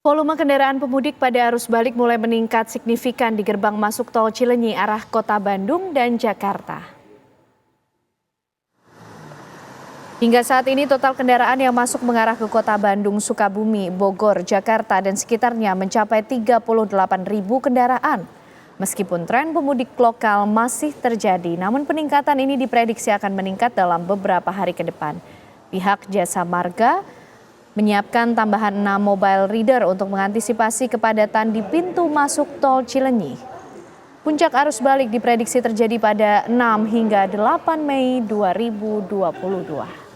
Volume kendaraan pemudik pada arus balik mulai meningkat signifikan di gerbang masuk tol Cileunyi arah kota Bandung dan Jakarta. Hingga saat ini total kendaraan yang masuk mengarah ke kota Bandung, Sukabumi, Bogor, Jakarta dan sekitarnya mencapai 38.000 kendaraan. Meskipun tren pemudik lokal masih terjadi, namun peningkatan ini diprediksi akan meningkat dalam beberapa hari ke depan. Pihak Jasa Marga menyiapkan tambahan 6 mobile reader untuk mengantisipasi kepadatan di pintu masuk tol Cileunyi. Puncak arus balik diprediksi terjadi pada 6 hingga 8 Mei 2022.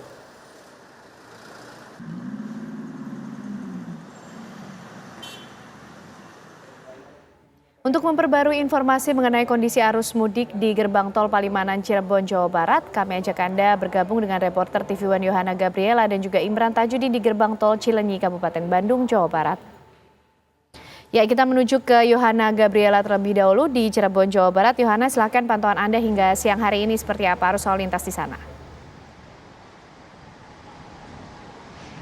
Untuk memperbarui informasi mengenai kondisi arus mudik di gerbang tol Palimanan Cirebon, Jawa Barat, kami ajak Anda bergabung dengan reporter TV One Yohana Gabriela dan juga Imran Tajudin di gerbang tol Cileunyi, Kabupaten Bandung, Jawa Barat. Ya, kita menuju ke Yohana Gabriela terlebih dahulu di Cirebon, Jawa Barat. Yohana, silakan pantauan Anda hingga siang hari ini seperti apa arus lalu lintas di sana?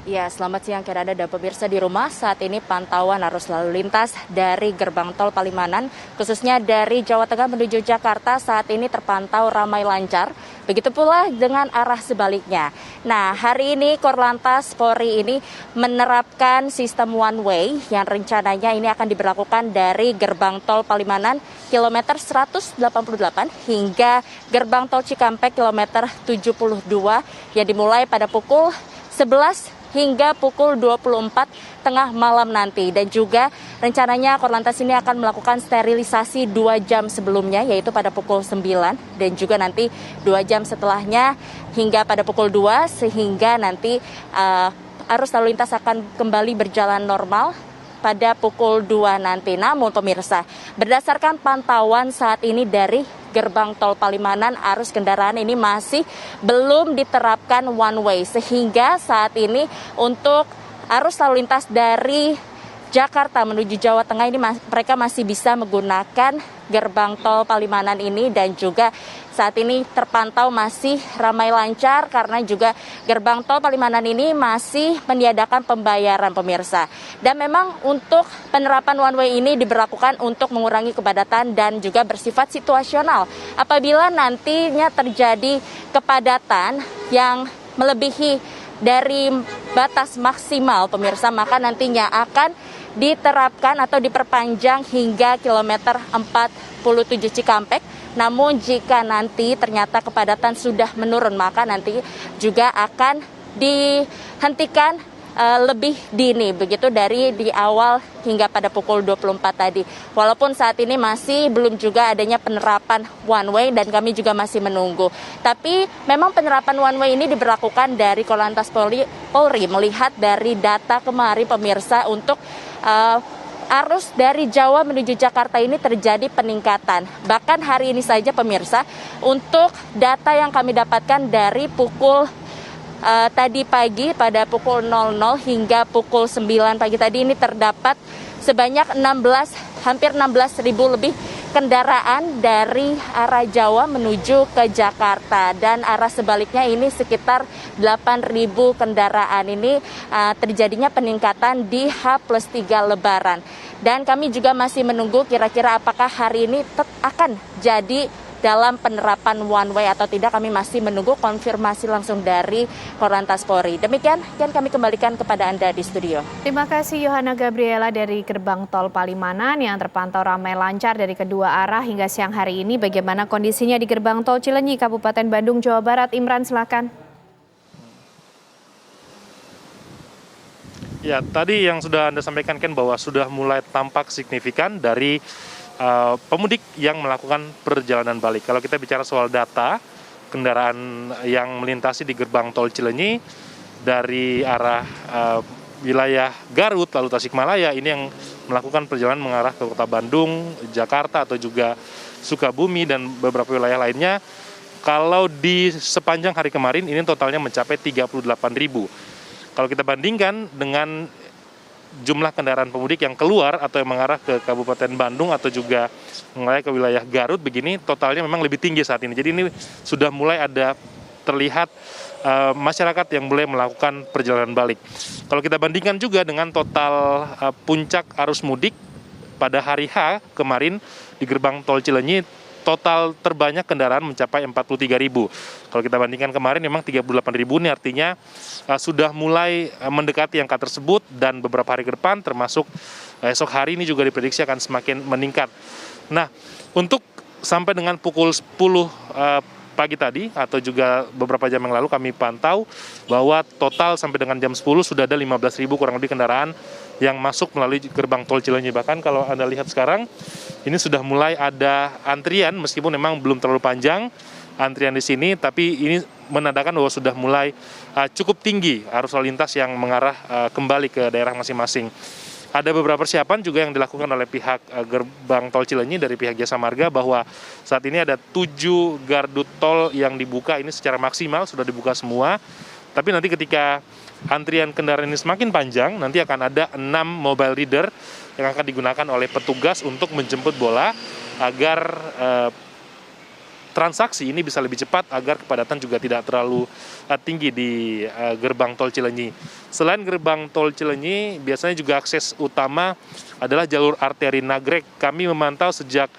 Ya, selamat siang Kerada dan pemirsa di rumah. Saat ini pantauan arus lalu lintas dari gerbang tol Palimanan, khususnya dari Jawa Tengah menuju Jakarta, saat ini terpantau ramai lancar. Begitu pula dengan arah sebaliknya. Nah, hari ini Korlantas Polri ini menerapkan sistem one way yang rencananya ini akan diberlakukan dari gerbang tol Palimanan kilometer 188 hingga gerbang tol Cikampek kilometer 72 yang dimulai pada pukul 11 hingga pukul 24 tengah malam nanti. Dan juga rencananya Korlantas ini akan melakukan sterilisasi 2 jam sebelumnya, yaitu pada pukul 9 dan juga nanti 2 jam setelahnya hingga pada pukul 2, sehingga nanti arus lalu lintas akan kembali berjalan normal pada pukul 2 nanti. Namun pemirsa, berdasarkan pantauan saat ini dari gerbang tol Palimanan, arus kendaraan ini masih belum diterapkan one way, sehingga saat ini untuk arus lalu lintas dari Jakarta menuju Jawa Tengah ini mereka masih bisa menggunakan gerbang tol Palimanan ini, dan juga saat ini terpantau masih ramai lancar karena juga gerbang tol Palimanan ini masih meniadakan pembayaran pemirsa. Dan memang untuk penerapan one way ini diberlakukan untuk mengurangi kepadatan dan juga bersifat situasional. Apabila nantinya terjadi kepadatan yang melebihi dari batas maksimal pemirsa, maka nantinya akan diterapkan atau diperpanjang hingga kilometer 47 Cikampek. Namun jika nanti ternyata kepadatan sudah menurun, maka nanti juga akan dihentikan lebih dini, begitu dari di awal hingga pada pukul 24 tadi. Walaupun saat ini masih belum juga adanya penerapan one way dan kami juga masih menunggu. Tapi memang penerapan one way ini diberlakukan dari Korlantas Polri melihat dari data kemarin pemirsa untuk arus dari Jawa menuju Jakarta ini terjadi peningkatan. Bahkan hari ini saja pemirsa, untuk data yang kami dapatkan dari pukul tadi pagi pada pukul 00 hingga pukul 9 pagi tadi ini terdapat sebanyak hampir 16.000 lebih kendaraan dari arah Jawa menuju ke Jakarta, dan arah sebaliknya ini sekitar 8.000 kendaraan. Ini terjadinya peningkatan di H+3 Lebaran. Dan kami juga masih menunggu kira-kira apakah hari ini akan jadi dalam penerapan one way atau tidak. Kami masih menunggu konfirmasi langsung dari Korlantas Polri. Demikian yang kami kembalikan kepada Anda di studio. Terima kasih Yohana Gabriela dari gerbang tol Palimanan yang terpantau ramai lancar dari kedua arah hingga siang hari ini. Bagaimana kondisinya di gerbang tol Cileunyi, Kabupaten Bandung, Jawa Barat? Imran, silakan. Ya, tadi yang sudah Anda sampaikan kan bahwa sudah mulai tampak signifikan dari pemudik yang melakukan perjalanan balik. Kalau kita bicara soal data kendaraan yang melintasi di gerbang tol Cileunyi dari arah wilayah Garut lalu Tasikmalaya, ini yang melakukan perjalanan mengarah ke kota Bandung, Jakarta atau juga Sukabumi dan beberapa wilayah lainnya, kalau di sepanjang hari kemarin ini totalnya mencapai 38.000. Kalau kita bandingkan dengan jumlah kendaraan pemudik yang keluar atau yang mengarah ke Kabupaten Bandung atau juga mengarah ke wilayah Garut begini, totalnya memang lebih tinggi saat ini. Jadi ini sudah mulai ada terlihat masyarakat yang boleh melakukan perjalanan balik. Kalau kita bandingkan juga dengan total puncak arus mudik pada hari H kemarin di gerbang tol Cileunyi, total terbanyak kendaraan mencapai 43.000. Kalau kita bandingkan kemarin memang 38.000, ini artinya sudah mulai mendekati angka tersebut, dan beberapa hari ke depan termasuk esok hari ini juga diprediksi akan semakin meningkat. Nah, untuk sampai dengan pukul 10 pagi tadi atau juga beberapa jam yang lalu kami pantau bahwa total sampai dengan jam 10 sudah ada 15.000 kurang lebih kendaraan yang masuk melalui gerbang tol Cileunyi. Bahkan kalau Anda lihat sekarang, ini sudah mulai ada antrian, meskipun memang belum terlalu panjang antrian di sini, tapi ini menandakan bahwa sudah mulai cukup tinggi arus lalu lintas yang mengarah kembali ke daerah masing-masing. Ada beberapa persiapan juga yang dilakukan oleh pihak gerbang tol Cileunyi dari pihak Jasa Marga, bahwa saat ini ada 7 gardu tol yang dibuka, ini secara maksimal sudah dibuka semua. Tapi nanti ketika antrian kendaraan ini semakin panjang, nanti akan ada 6 mobile reader yang akan digunakan oleh petugas untuk menjemput bola agar transaksi ini bisa lebih cepat, agar kepadatan juga tidak terlalu tinggi di gerbang tol Cileunyi. Selain gerbang tol Cileunyi, biasanya juga akses utama adalah jalur arteri Nagrek. Kami memantau sejak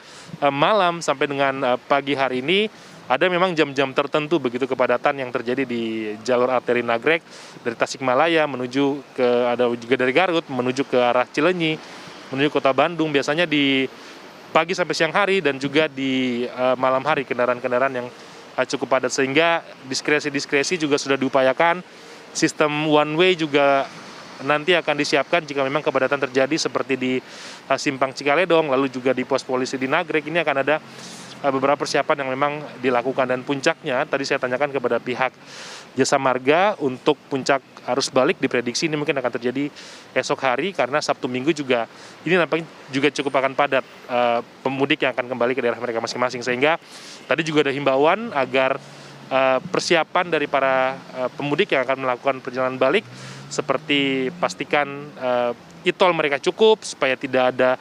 malam sampai dengan pagi hari ini, ada memang jam-jam tertentu begitu kepadatan yang terjadi di jalur arteri Nagrek dari Tasikmalaya menuju ada juga dari Garut menuju ke arah Cileunyi, menuju kota Bandung, biasanya di pagi sampai siang hari dan juga di malam hari kendaraan-kendaraan yang cukup padat, sehingga diskresi-diskresi juga sudah diupayakan. Sistem one way juga nanti akan disiapkan jika memang kepadatan terjadi seperti di Simpang Cikaledong, lalu juga di pos polisi di Nagrek. Ini akan ada beberapa persiapan yang memang dilakukan, dan puncaknya tadi saya tanyakan kepada pihak Jasa Marga untuk puncak arus balik diprediksi ini mungkin akan terjadi esok hari, karena Sabtu Minggu juga ini nampaknya juga cukup akan padat pemudik yang akan kembali ke daerah mereka masing-masing, sehingga tadi juga ada himbauan agar persiapan dari para pemudik yang akan melakukan perjalanan balik seperti pastikan e-tol mereka cukup supaya tidak ada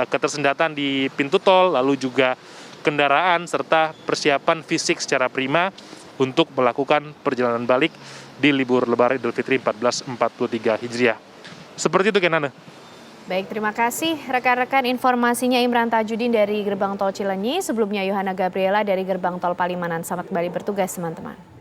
ketersendatan di pintu tol, lalu juga kendaraan serta persiapan fisik secara prima untuk melakukan perjalanan balik di libur Lebaran Idul Fitri 1443 Hijriah. Seperti itu, Kenana. Baik, terima kasih rekan-rekan informasinya Imran Tajudin dari gerbang tol Cileunyi. Sebelumnya Yohana Gabriela dari gerbang tol Palimanan. Selamat kembali bertugas, teman-teman.